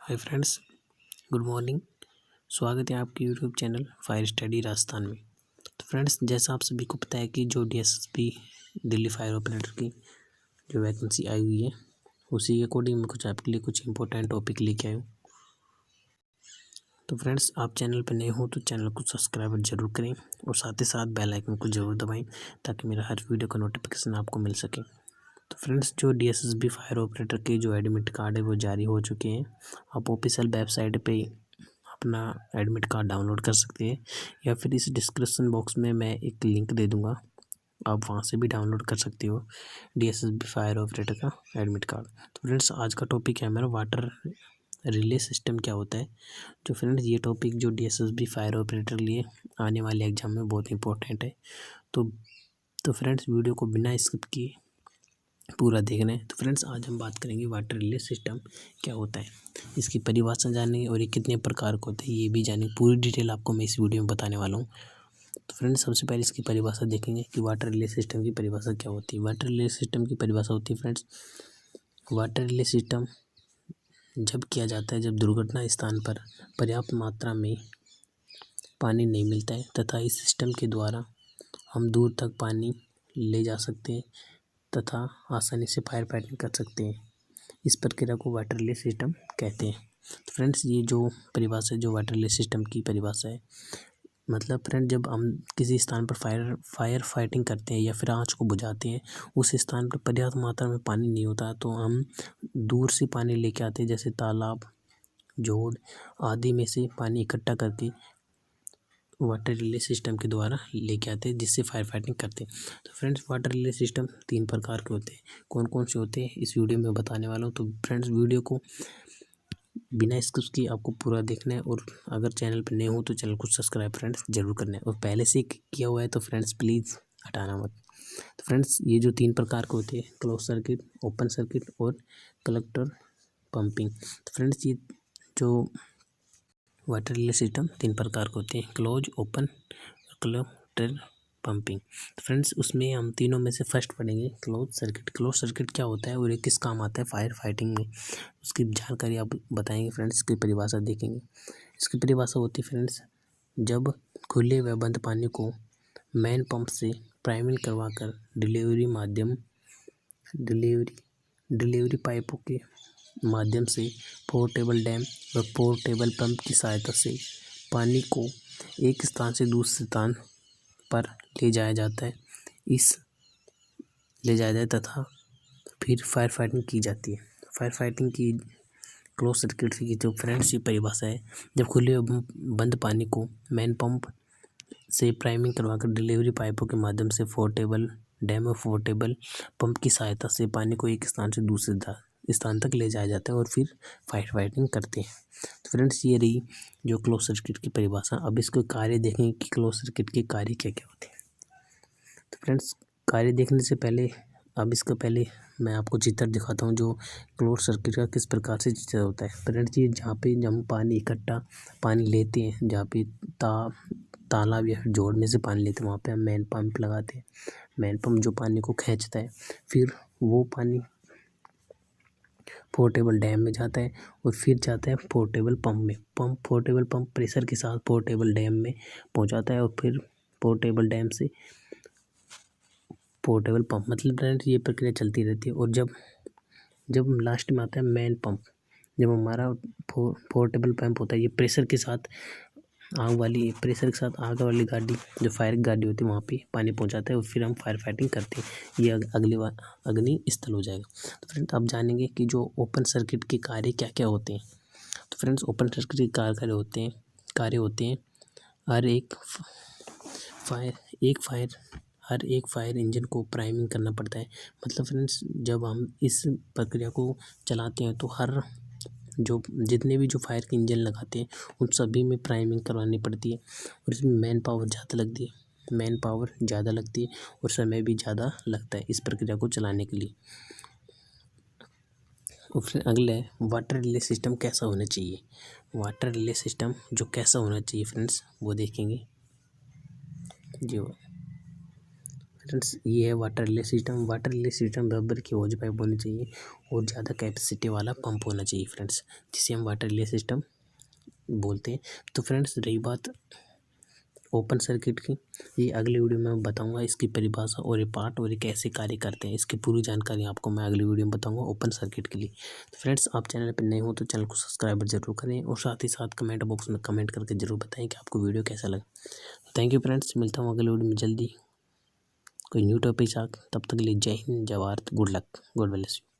Hi friends, good morning. स्वागत है आपके YouTube channel fire study Rajasthan में। तो फ्रेंड्स, जैसा आप सभी को पता है कि जो डीएसपी दिल्ली फायर ऑपरेटर की जो वैकेंसी आई हुई है, उसी के अकॉर्डिंग मैं कुछ आपके लिए कुछ इंपॉर्टेंट टॉपिक लेके आया हूँ। तो फ्रेंड्स, आप चैनल पर नए हो तो चैनल को सब्सक्राइब जरूर करें और साथ ही साथ बेल आइकन को जरूर दबाएँ ताकि मेरा हर वीडियो का नोटिफिकेशन आपको मिल सके। तो फ्रेंड्स, जो डीएसपी फायर ऑपरेटर के जो एडमिट कार्ड है वो जारी हो चुके हैं। आप ऑफिशियल वेबसाइट पे अपना एडमिट कार्ड डाउनलोड कर सकते हैं या फिर इस डिस्क्रिप्शन बॉक्स में मैं एक लिंक दे दूंगा, आप वहां से भी डाउनलोड कर सकते हो डीएसपी फायर ऑपरेटर का एडमिट कार्ड। तो फ्रेंड्स, आज का टॉपिक है मेरा वाटर रिले सिस्टम क्या होता है। तो फ्रेंड्स, ये टॉपिक जो डीएसपी फायर ऑपरेटर लिए आने वाले एग्जाम में बहुत इंपॉर्टेंट है। तो फ्रेंड्स, वीडियो को बिना स्किप किए पूरा देखना है। तो फ्रेंड्स, आज हम बात करेंगे वाटर रिले सिस्टम क्या होता है, इसकी परिभाषा जानेंगे और ये कितने प्रकार के होते हैं ये भी जानेंगे। पूरी डिटेल आपको मैं इस वीडियो में बताने वाला हूँ। तो फ्रेंड्स, सबसे पहले इसकी परिभाषा देखेंगे कि वाटर रिले सिस्टम की परिभाषा क्या होती है। वाटर रिले सिस्टम की परिभाषा होती है फ्रेंड्स, वाटर रिले सिस्टम जब किया जाता है जब दुर्घटना स्थान पर पर्याप्त मात्रा में पानी नहीं मिलता है तथा इस सिस्टम के द्वारा हम दूर तक पानी ले जा सकते हैं तथा आसानी से फायर फाइटिंग कर सकते हैं। इस प्रक्रिया को वाटर रिले सिस्टम कहते हैं। तो फ्रेंड्स, ये जो परिभाषा है, जो वाटर रिले सिस्टम की परिभाषा है, मतलब फ्रेंड, जब हम किसी स्थान पर फायर फाइटिंग करते हैं या फिर आँच को बुझाते हैं, उस स्थान पर पर्याप्त मात्रा में पानी नहीं होता तो हम दूर से पानी लेके आते हैं, जैसे तालाब, जोड़ आदि में से पानी इकट्ठा करके वाटर रिले सिस्टम के द्वारा लेके आते हैं, जिससे फायर फाइटिंग करते हैं। तो फ्रेंड्स, वाटर रिले सिस्टम 3 प्रकार के होते हैं। कौन कौन से होते हैं इस वीडियो में बताने वाला हूँ। तो फ्रेंड्स, वीडियो को बिना स्किप किए आपको पूरा देखना है और अगर चैनल पर नए हो तो चैनल को सब्सक्राइब फ्रेंड्स जरूर करना है और पहले से किया हुआ है तो फ्रेंड्स प्लीज़ हटाना मत। तो फ्रेंड्स, ये जो 3 प्रकार के होते हैं, क्लोज सर्किट, ओपन सर्किट और कलेक्टर पंपिंग। तो फ्रेंड्स, ये जो वाटर रिले सिस्टम 3 प्रकार के होते हैं, क्लोज, ओपन, कलेक्टर पंपिंग। तो फ्रेंड्स, उसमें हम तीनों में से फर्स्ट पढ़ेंगे क्लोज सर्किट। क्लोज सर्किट क्या होता है और ये किस काम आता है फायर फाइटिंग में, उसकी जानकारी आप बताएंगे फ्रेंड्स। इसकी परिभाषा देखेंगे। इसकी परिभाषा होती है फ्रेंड्स, जब खुले व बंद पानी को मेन पंप से प्राइमिंग करवाकर डिलीवरी पाइपों के माध्यम से पोर्टेबल डैम व पोर्टेबल पंप की सहायता से पानी को एक स्थान से दूसरे स्थान पर ले जाया जाता है तथा फिर फायर फाइटिंग की जाती है। फायर फाइटिंग की क्लोज सर्किट की जो फ्रेंड्स ये परिभाषा है, जब खुले व बंद पानी को मेन पंप से प्राइमिंग करवाकर डिलीवरी पाइपों के माध्यम से पोर्टेबल डैम और पोर्टेबल पंप की सहायता से पानी को एक स्थान से दूसरे स्थान तक ले जाया जाता है और फिर फायर फाइटिंग करते हैं। तो फ्रेंड्स, ये रही जो क्लोज सर्किट की परिभाषा। अब इसके कार्य देखेंगे कि क्लोज सर्किट के कार्य क्या क्या होते हैं। तो फ्रेंड्स, कार्य देखने से पहले इसके पहले मैं आपको चित्र दिखाता हूँ जो क्लोज सर्किट का किस प्रकार से चित्र होता है। फ्रेंड्स, ये जहाँ पे हम पानी लेते हैं, जहाँ पे तालाब या फिर जोड़ में से पानी लेते हैं, वहाँ पे हम मेन पंप लगाते हैं। मेन पंप जो पानी को खींचता है, फिर वो पानी पोर्टेबल डैम में जाता है और फिर जाता है पोर्टेबल पंप में। पोर्टेबल पंप प्रेशर के साथ पोर्टेबल डैम में पहुँचाता है और फिर पोर्टेबल डैम से पोर्टेबल पंप, मतलब फ्रेंड्स ये प्रक्रिया चलती रहती है। और जब लास्ट में आता है मेन पंप, जब हमारा पोर्टेबल पंप होता है, ये प्रेशर के साथ आग वाली गाड़ी, जो फायर गाड़ी होती है, वहाँ पे पानी पहुँचाता है और फिर हम फायर फाइटिंग करते हैं। ये अगली बार अग्नि स्थल हो जाएगा। तो फ्रेंड्स, आप जानेंगे कि जो ओपन सर्किट के कार्य क्या क्या होते हैं। तो फ्रेंड्स, ओपन सर्किट के कार्य होते हैं हर एक फायर इंजन को प्राइमिंग करना पड़ता है। मतलब फ्रेंड्स, जब हम इस प्रक्रिया को चलाते हैं तो जितने भी जो फायर के इंजन लगाते हैं उन सभी में प्राइमिंग करवानी पड़ती है और इसमें मैन पावर ज़्यादा लगती है और समय भी ज़्यादा लगता है इस प्रक्रिया को चलाने के लिए। और फिर अगला है वाटर रिले सिस्टम कैसा होना चाहिए। वाटर रिले सिस्टम जो कैसा होना चाहिए फ्रेंड्स, वो देखेंगे। जो फ्रेंड्स ये है water relay system. Water relay system rubber की होज पाइप होनी चाहिए और ज़्यादा कैपेसिटी वाला पंप होना चाहिए फ्रेंड्स, जिसे हम वाटर रिले सिस्टम बोलते हैं। तो फ्रेंड्स रही बात ओपन सर्किट की, ये अगली वीडियो में बताऊंगा इसकी परिभाषा और ये पार्ट और ये कैसे कार्य करते हैं, इसकी पूरी जानकारी आपको मैं अगली वीडियो में बताऊंगा ओपन सर्किट के लिए। तो फ्रेंड्स आप चैनल पर नए हो तो चैनल को सब्सक्राइब जरूर करें और साथ ही साथ कमेंट बॉक्स में कमेंट करके जरूर बताएं कि आपको वीडियो कैसा लगा। थैंक यू फ्रेंड्स, मिलता हूँ अगली वीडियो में जल्दी कोई न्यू टॉपिक साथ। तब तक के लिए जय हिंद, जय Bharat, good luck, God bless you.